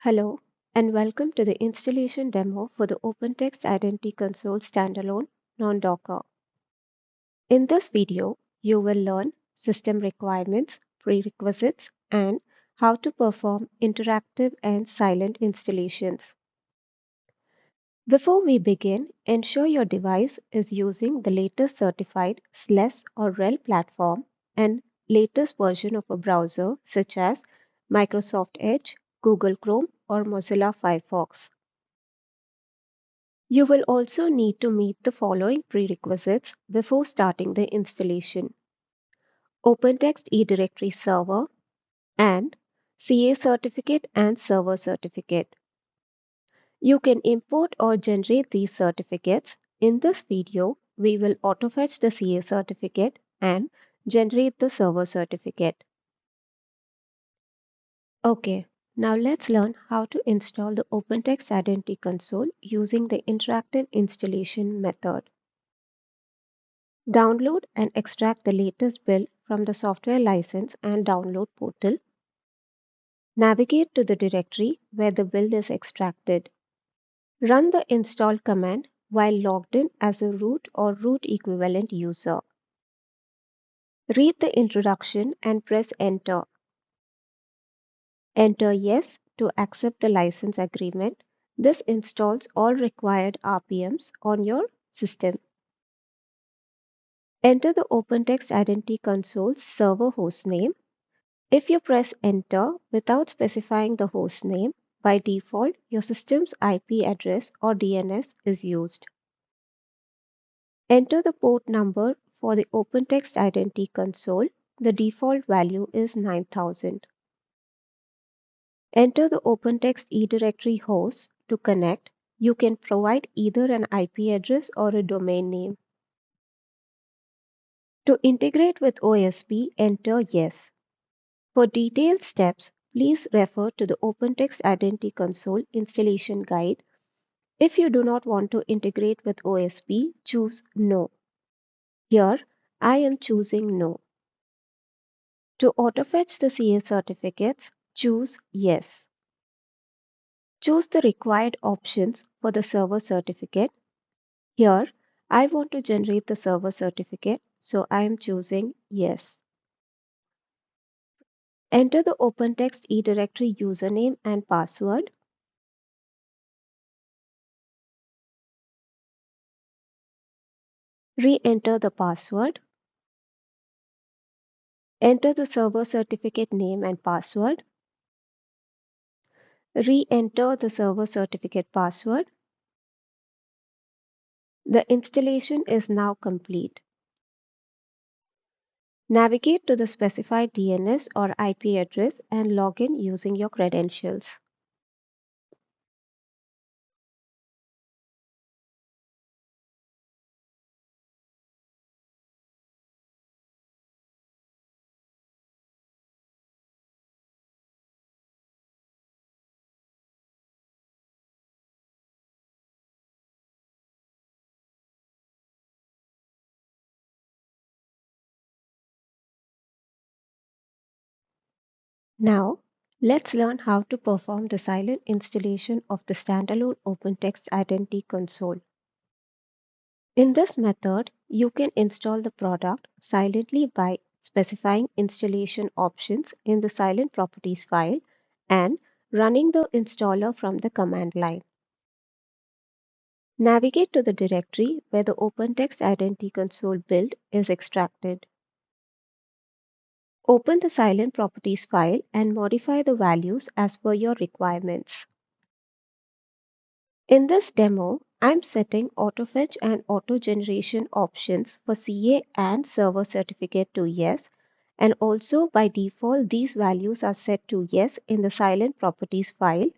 Hello, and welcome to the installation demo for the OpenText Identity Console standalone non-Docker. In this video, you will learn system requirements, prerequisites, and how to perform interactive and silent installations. Before we begin, ensure your device is using the latest certified SLES or RHEL platform and latest version of a browser such as Microsoft Edge, Google Chrome, or Mozilla Firefox. You will also need to meet the following prerequisites before starting the installation: OpenText eDirectory Server and CA certificate and server certificate. You can import or generate these certificates. In this video, we will autofetch the CA certificate and generate the server certificate. Okay, now let's learn how to install the OpenText Identity Console using the interactive installation method. Download and extract the latest build from the software license and download portal. Navigate to the directory where the build is extracted. Run the install command while logged in as a root or root equivalent user. Read the introduction and press enter. Enter yes to accept the license agreement. This installs all required RPMs on your system. Enter the OpenText Identity Console server hostname. If you press enter without specifying the host name, by default, your system's IP address or DNS is used. Enter the port number for the OpenText Identity Console. The default value is 9000. Enter the OpenText eDirectory host to connect. You can provide either an IP address or a domain name. To integrate with OSP, enter yes. For detailed steps, please refer to the OpenText Identity Console installation guide. If you do not want to integrate with OSP, choose No. Here, I am choosing No. To autofetch the CA certificates, choose Yes. Choose the required options for the server certificate. Here, I want to generate the server certificate, so I am choosing Yes. Enter the OpenText eDirectory username and password. Re-enter the password. Enter the server certificate name and password. Re-enter the server certificate password. The installation is now complete. Navigate to the specified DNS or IP address and log in using your credentials. Now, let's learn how to perform the silent installation of the standalone OpenText Identity Console. In this method, you can install the product silently by specifying installation options in the silent properties file and running the installer from the command line. Navigate to the directory where the OpenText Identity Console build is extracted. Open the silent properties file and modify the values as per your requirements. In this demo, I'm setting autofetch and auto generation options for CA and server certificate to yes, and also by default these values are set to yes in the silent properties file,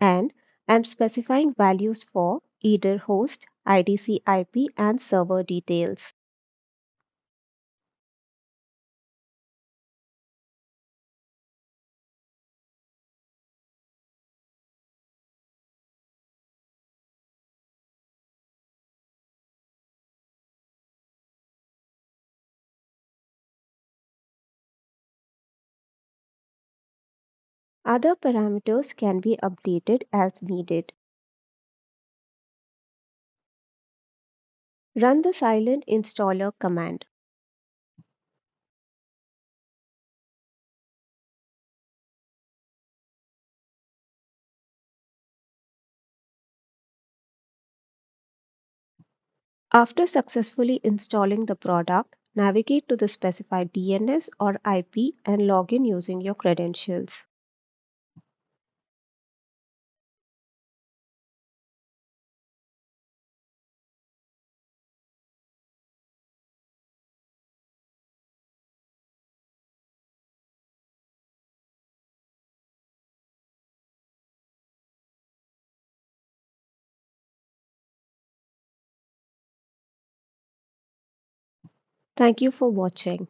and I'm specifying values for either host, IDC IP and server details. Other parameters can be updated as needed. Run the silent installer command. After successfully installing the product, navigate to the specified DNS or IP and log in using your credentials. Thank you for watching.